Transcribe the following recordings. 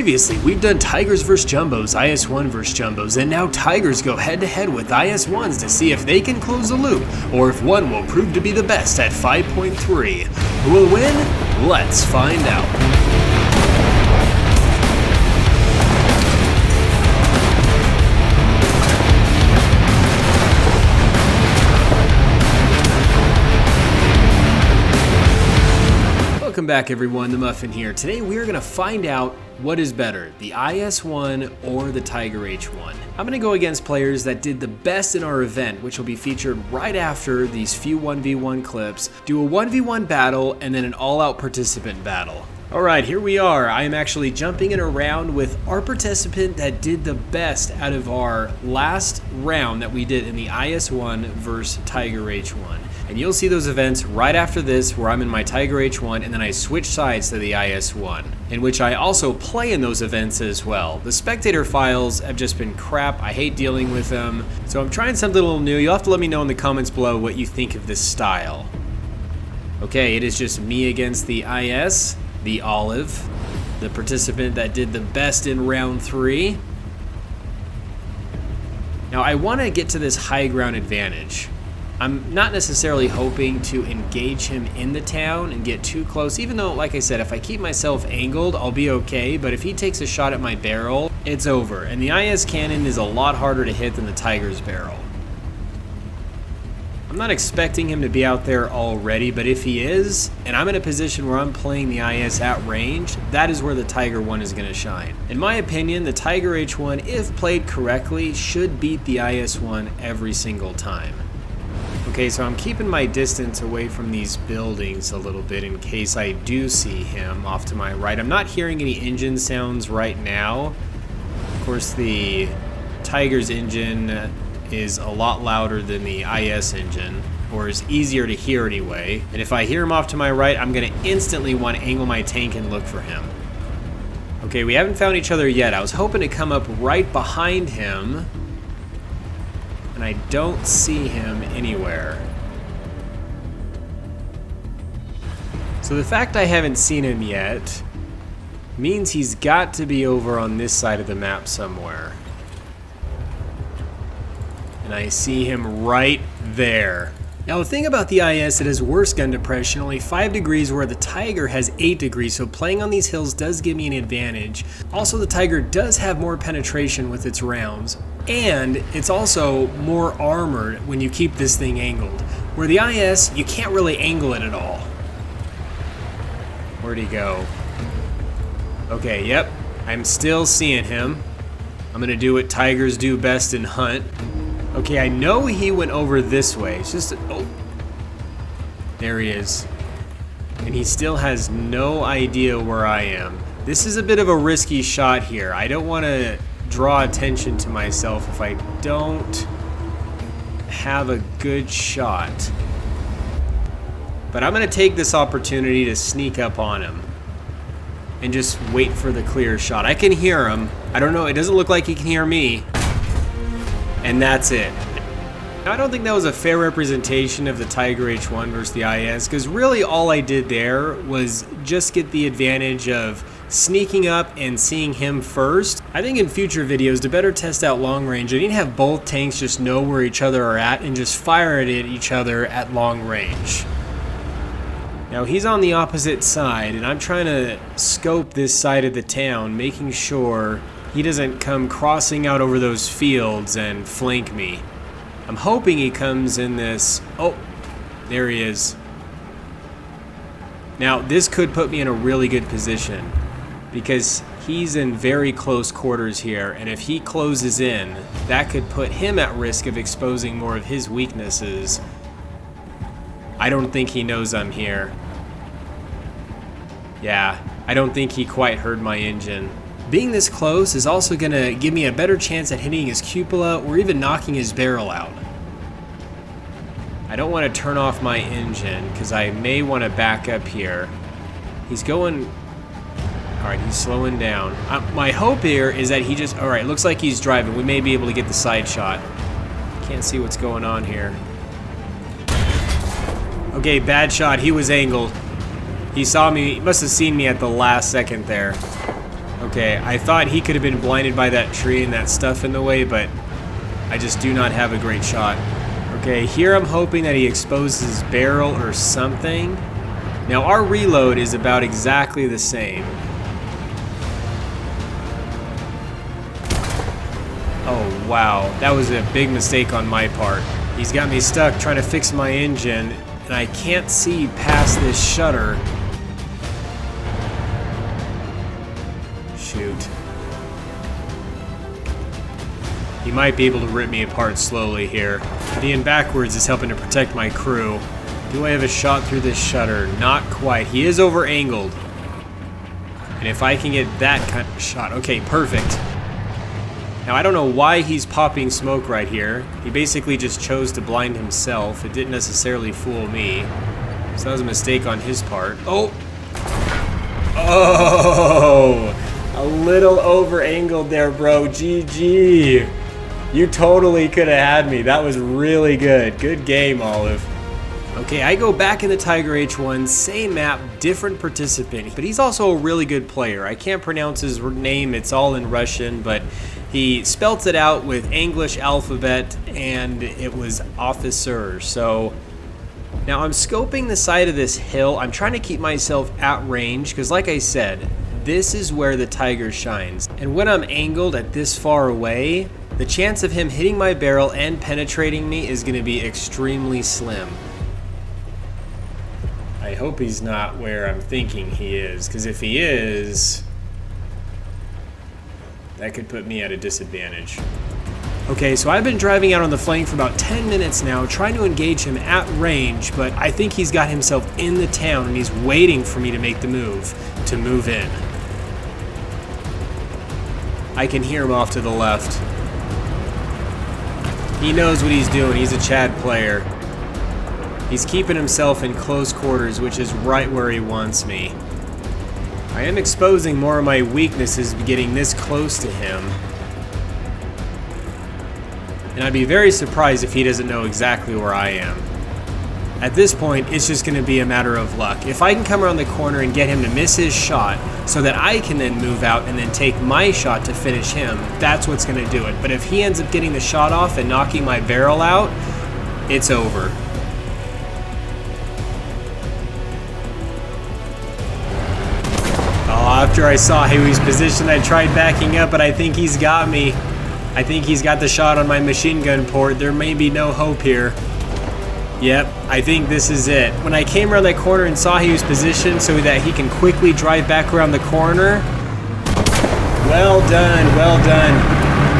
Previously, we've done Tigers vs. Jumbos, IS-1 vs. Jumbos, and now Tigers go head-to-head with IS-1s to see if they can close the loop, or if one will prove to be the best at 5.3. Who will win? Let's find out. Welcome back everyone, the Muffin here. Today we are going to find out what is better, the IS-1 or the Tiger H1. I'm going to go against players that did the best in our event, which will be featured right after these few 1v1 clips, do a 1v1 battle, and then an all-out participant battle. Alright, here we are. I am actually jumping in a round with our participant that did the best out of our last round that we did in the IS-1 versus Tiger H1. And you'll see those events right after this where I'm in my Tiger H1 and then I switch sides to the IS-1, in which I also play in those events as well. The spectator files have just been crap. I hate dealing with them. So I'm trying something a little new. You'll have to let me know in the comments below what you think of this style. Okay, it is just me against the IS, the Olive, the participant that did the best in round 3. Now I want to get to this high ground advantage. I'm not necessarily hoping to engage him in the town and get too close, even though, like I said, if I keep myself angled, I'll be okay, but if he takes a shot at my barrel, it's over. And the IS cannon is a lot harder to hit than the Tiger's barrel. I'm not expecting him to be out there already, but if he is, and I'm in a position where I'm playing the IS at range, that is where the Tiger 1 is going to shine. In my opinion, the Tiger H1, if played correctly, should beat the IS 1 every single time. Okay, so I'm keeping my distance away from these buildings a little bit in case I do see him off to my right. I'm not hearing any engine sounds right now. Of course, the Tiger's engine is a lot louder than the IS engine, or is easier to hear anyway. And if I hear him off to my right, I'm going to instantly want to angle my tank and look for him. Okay, we haven't found each other yet. I was hoping to come up right behind him, and I don't see him anywhere. So the fact I haven't seen him yet means he's got to be over on this side of the map somewhere. And I see him right there. Now the thing about the IS, it has worse gun depression, only 5 degrees where the Tiger has 8 degrees, so playing on these hills does give me an advantage. Also, the Tiger does have more penetration with its rounds, and it's also more armored when you keep this thing angled. Where the IS, you can't really angle it at all. Where'd he go? Okay, yep, I'm still seeing him. I'm gonna do what Tigers do best and hunt. Okay, I know he went over this way. It's just, oh, there he is. And he still has no idea where I am. This is a bit of a risky shot here. I don't want to draw attention to myself if I don't have a good shot. But I'm going to take this opportunity to sneak up on him and just wait for the clear shot. I can hear him. I don't know, it doesn't look like he can hear me. And that's it. Now, I don't think that was a fair representation of the Tiger H1 versus the IS, because really all I did there was just get the advantage of sneaking up and seeing him first. I think in future videos, to better test out long range, I need to have both tanks just know where each other are at and just fire it at each other at long range. Now he's on the opposite side, and I'm trying to scope this side of the town, making sure he doesn't come crossing out over those fields and flank me. I'm hoping he comes in this. Oh, there he is. Now, this could put me in a really good position because he's in very close quarters here, and if he closes in, that could put him at risk of exposing more of his weaknesses. I don't think he knows I'm here. Yeah, I don't think he quite heard my engine. Being this close is also going to give me a better chance at hitting his cupola or even knocking his barrel out. I don't want to turn off my engine because I may want to back up here. He's going... Alright, he's slowing down. My hope here is that he just... Alright, looks like he's driving. We may be able to get the side shot. Can't see what's going on here. Okay, bad shot. He was angled. He saw me. He must have seen me at the last second there. Okay, I thought he could have been blinded by that tree and that stuff in the way, but I just do not have a great shot. Okay, here I'm hoping that he exposes his barrel or something. Now our reload is about exactly the same. Oh wow, that was a big mistake on my part. He's got me stuck trying to fix my engine, and I can't see past this shutter. Shoot. He might be able to rip me apart slowly here. Being backwards is helping to protect my crew. Do I have a shot through this shutter? Not quite. He is over angled. And if I can get that kind of shot, okay, perfect. Now I don't know why he's popping smoke right here. He basically just chose to blind himself. It didn't necessarily fool me. So that was a mistake on his part. Oh! Oh! A little over angled there, bro. GG. You totally could have had me. That was really good. Good game, Olive. Okay, I go back in the Tiger H1, same map, different participant, but he's also a really good player. I can't pronounce his name, it's all in Russian, but he spelt it out with English alphabet, and it was officer. So now I'm scoping the side of this hill. I'm trying to keep myself at range, because like I said, this is where the Tiger shines. And when I'm angled at this far away, the chance of him hitting my barrel and penetrating me is going to be extremely slim. I hope he's not where I'm thinking he is, because if he is, that could put me at a disadvantage. Okay, so I've been driving out on the flank for about 10 minutes now, trying to engage him at range, but I think he's got himself in the town and he's waiting for me to make the move in. I can hear him off to the left. He knows what he's doing. He's a Chad player. He's keeping himself in close quarters, which is right where he wants me. I am exposing more of my weaknesses getting this close to him. And I'd be very surprised if he doesn't know exactly where I am. At this point, it's just going to be a matter of luck. If I can come around the corner and get him to miss his shot so that I can then move out and then take my shot to finish him, that's what's going to do it. But if he ends up getting the shot off and knocking my barrel out, it's over. After I saw how he was positioned, I tried backing up, but I think he's got me. I think he's got the shot on my machine gun port. There may be no hope here. Yep, I think this is it. When I came around that corner and saw he was positioned so that he can quickly drive back around the corner, well done, well done.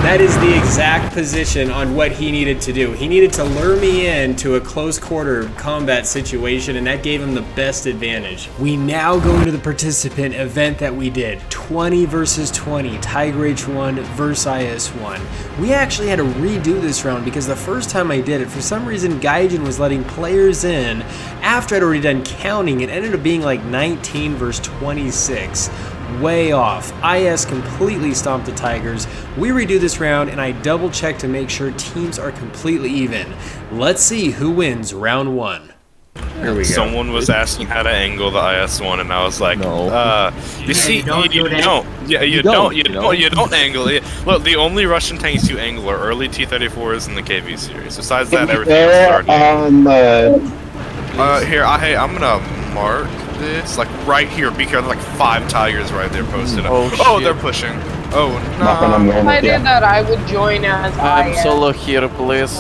That is the exact position on what he needed to do. He needed to lure me into a close quarter combat situation, and that gave him the best advantage. We now go into the participant event that we did. 20 versus 20, Tiger H1 versus IS-1. We actually had to redo this round because the first time I did it, for some reason Gaijin was letting players in after I'd already done counting. It ended up being like 19 versus 26. Way off. IS completely stomped the Tigers. We redo this round and I double check to make sure teams are completely even. Let's see who wins round one. Here we go. Someone was asking how to angle the IS-1 and I was like, you see, you don't angle it. Look, the only Russian tanks you angle are early T-34s in the KV series. Besides that, everything is started. Here, I'm gonna mark this, like right here, because like 5 Tigers right there posted. Oh, they're pushing. Oh no. If I did that, I would join as I'm solo here, please.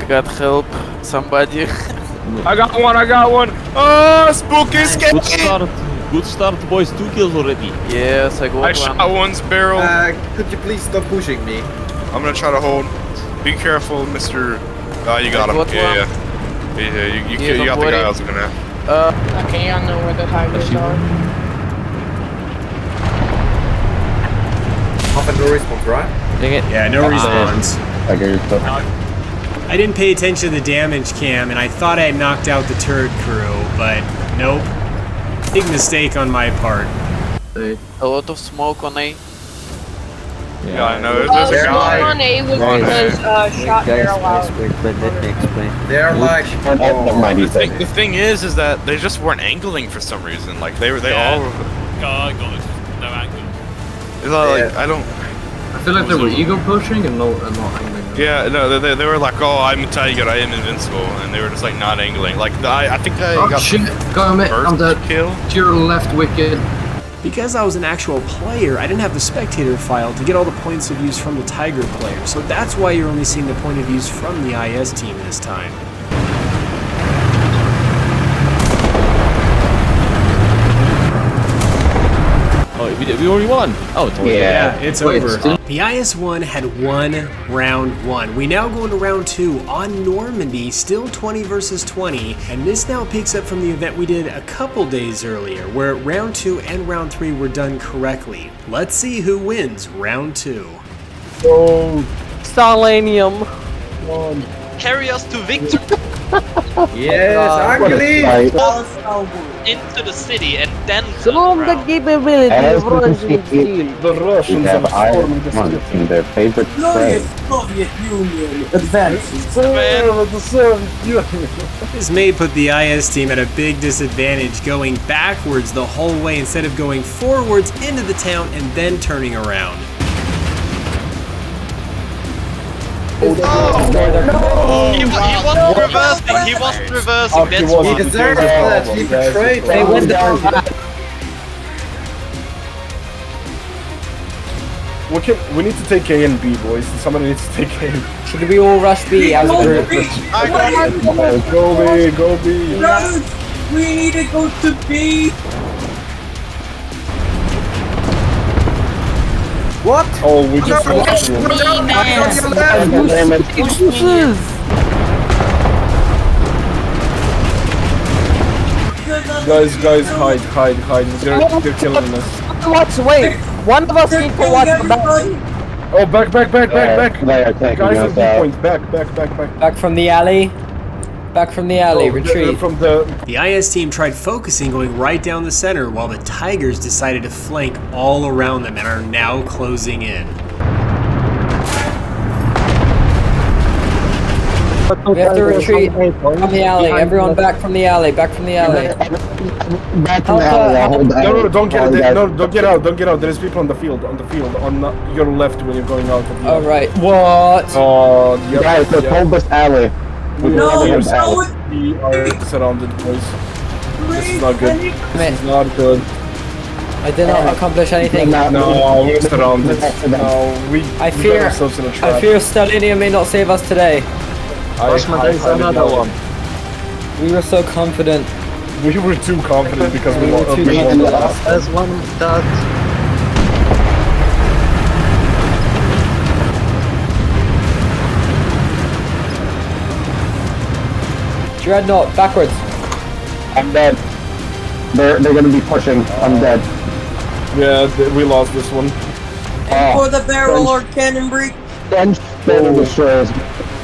God help somebody. I got one. Oh, spooky scary. Good start, boys. 2 kills already. Yes, I got one. I shot one's barrel. Could you please stop pushing me? I'm gonna try to hold. Be careful, Mr. You got him. Yeah. You got the guy I was looking at. Okay, I know where the Tigers are. Muffin, no response, right? Dang it. Yeah, no response. Okay, I didn't pay attention to the damage cam and I thought I had knocked out the turret crew, but nope. Big mistake on my part. A lot of smoke on A. Yeah, I know. There's a guy. On A was because shot barrel out. Let me explain. they're like... The thing is that they just weren't angling for some reason. Like they all. God, no angle. It's not like, I don't... I feel like they were ego pushing and not angling. Yeah, no, they were like, oh, I'm a tiger, I am invincible, and they were just like not angling. Like, I think I got shit, I'm dead. Kill. To your left, wicked. Because I was an actual player, I didn't have the spectator file to get all the points of views from the Tiger player, so that's why you're only seeing the point of views from the IS team this time. Oh, we already won. Oh, it's over. Yeah, it's over. The IS-1 had won round 1. We now go into round 2 on Normandy, still 20 versus 20, and this now picks up from the event we did a couple days earlier, where round 2 and round 3 were done correctly. Let's see who wins round 2. Oh, Stalanium. Carry us to victory. Yes, ugly! Into the city and then From the capability of Russian steel. The Russians have formed the city. In their favorite place. Soviet Union advances. This may put the IS team at a big disadvantage, going backwards the whole way instead of going forwards into the town and then turning around. He wasn't reversing, that's He deserves that, he betrayed. They went down. We need to take A and B, boys. Somebody needs to take A. Should we all rush B as a group? Go B, go B. Yes, we need to go to B. What? Oh, we just lost one. Guys, hide. They're killing us. Watch, wait. One of us need to watch back. Oh, back. They are taking Guys us at B out. point. Back. Back from the alley. Back from the alley. Retreat. From the... The IS team tried focusing, going right down the center, while the Tigers decided to flank all around them and are now closing in. We have to retreat from the alley. Everyone back from the alley. Back from the alley. Back from the alley. No, don't get out. No, don't get out. There's people on the field. On your left when you're going out. All right. What? Oh, Guys, the Pulbus alley. We are surrounded, boys. This is not good. This is not good. I did not accomplish anything. No, we're surrounded. No, we fear ourselves in a trap. I fear Stalinium may not save us today. Another one. We were so confident. We were too confident because we were too lost. As one does. Dreadnought, backwards. I'm dead. They're gonna be pushing. I'm dead. Yeah, we lost this one. For the barrel or cannon break. Then destroyers.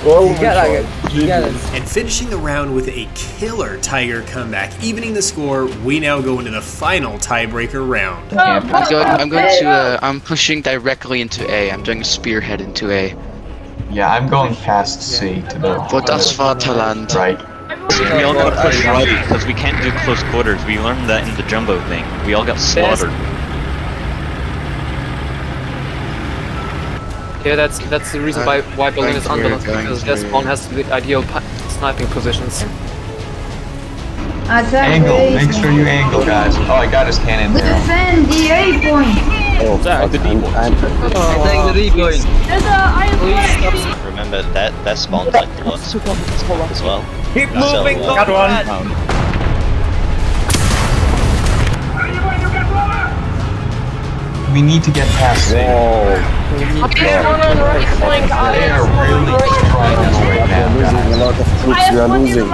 And finishing the round with a killer Tiger comeback, evening the score, we now go into the final tiebreaker round. I'm pushing directly into A. I'm doing a spearhead into A. Yeah, I'm going past C to the... For das Vaterland. Right. We all got pushed right because we can't do close quarters. We learned that in the jumbo thing. We all got slaughtered. Yeah, that's the reason why building is unbalanced, because their spawn has the ideal sniping positions. Angle, make sure you angle, guys. Oh, I got his cannon there. Defend the A point. Oh, Zach, the D point. I think the D point. Remember that spawn's like the last as well. Keep moving, got one. We need to get past C. Okay, run on the right flank. They are really trying us right now, guys. A lot of troops we are losing.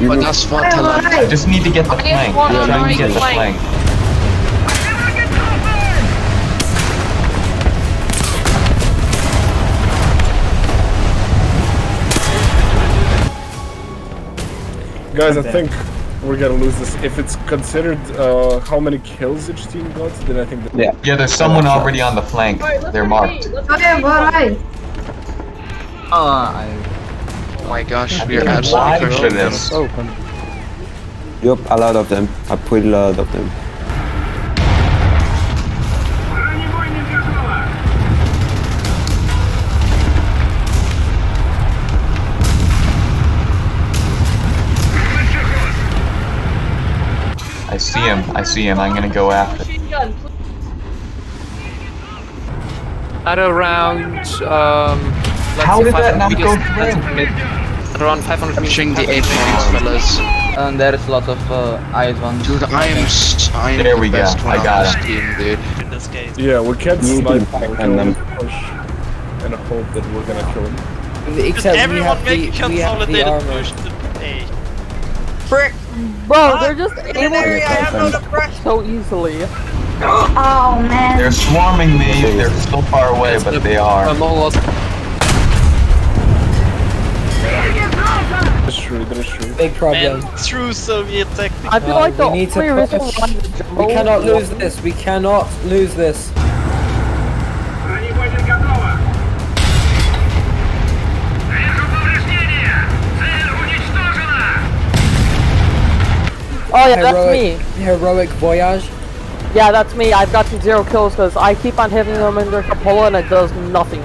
For das Vaterland. I just need to get the flank. We're trying to get the flank. Guys, I think we're gonna lose this. If it's considered how many kills each team got, then I think that... Yeah, there's someone already on the flank. They're marked. Okay, alright. Oh my gosh, we are absolutely for this. Yup, a lot of them. A pretty lot of them. see him. I see him. I'm gonna go after. At around, How did that not go through? Around 500 meters. Pushing the A points, fellas. And there is lots of IS-1. Dude, I am There we the go. best one I got on it. this team, dude. In this case. Yeah, we can't You snipe can them. We and can them. push and hope that we're gonna kill him. Just everyone make a consolidated push to A. Frick. Bro, they're just In an area I have no depression. so easily. Oh man. They're swarming me. They're still far away, but they are. That's true, that is true. Big problem. And true Soviet technique. I feel like the we need to only reason push. why the jumbo We cannot lose this. We cannot lose this. Oh yeah, that's me. Heroic voyage. Yeah, that's me. I've gotten 0 kills because I keep on hitting them in their cupola and it does nothing.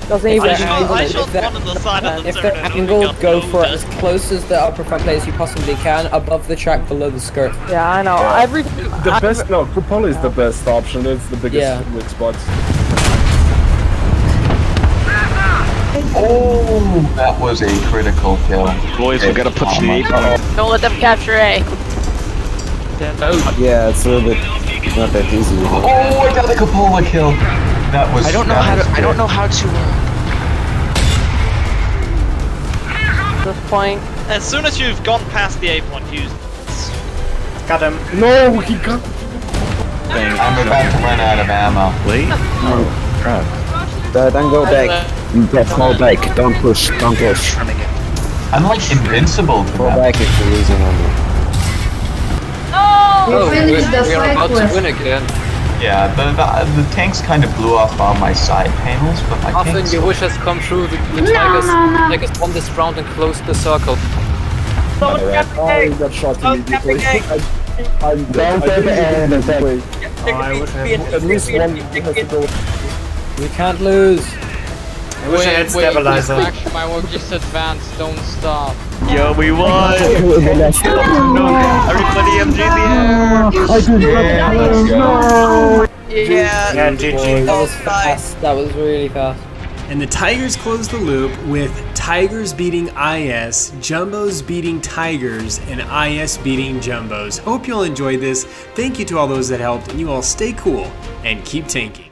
Doesn't even. I shot one on the side of the If they're turret. angled, go for it as close as the upper front plate as you possibly can, above the track, below the skirt. Yeah, I know. Yeah. Every The best, no, cupola is the best option. It's the biggest weak spot. Oh, that was a critical kill. Boys, we gotta push the A point. Don't let them capture A. Yeah, it's a little bit not that easy. Oh, I got the cupola kill. That was. I don't know how to. This point. As soon as you've gone past the A point, use. Got him. No, he got. I'm about to run out of ammo. Wait. Oh, crap. Don't go back. Just fall back. Don't push. Don't push. I'm like invincible to Fall them. back if you're losing ammo. Oh, finished the we're side about to quest. win again. Yeah, the tanks kind of blew off all my side panels, but my Muffin, tanks. your wish has come true. The Tigers won this round and closed the circle. Oh, he got shot immediately. I'm Don't take the end and take. I wish I had at least one has to go. We can't lose. I wish I had stabilizer. My work just advanced. Don't stop. Yo, we won! Everybody MG the air! Yeah, GG. That was fast. That was really fast. And the Tigers close the loop with Tigers beating IS, Jumbos beating Tigers, and IS beating Jumbos. Hope you all enjoyed this. Thank you to all those that helped, and you all stay cool and keep tanking.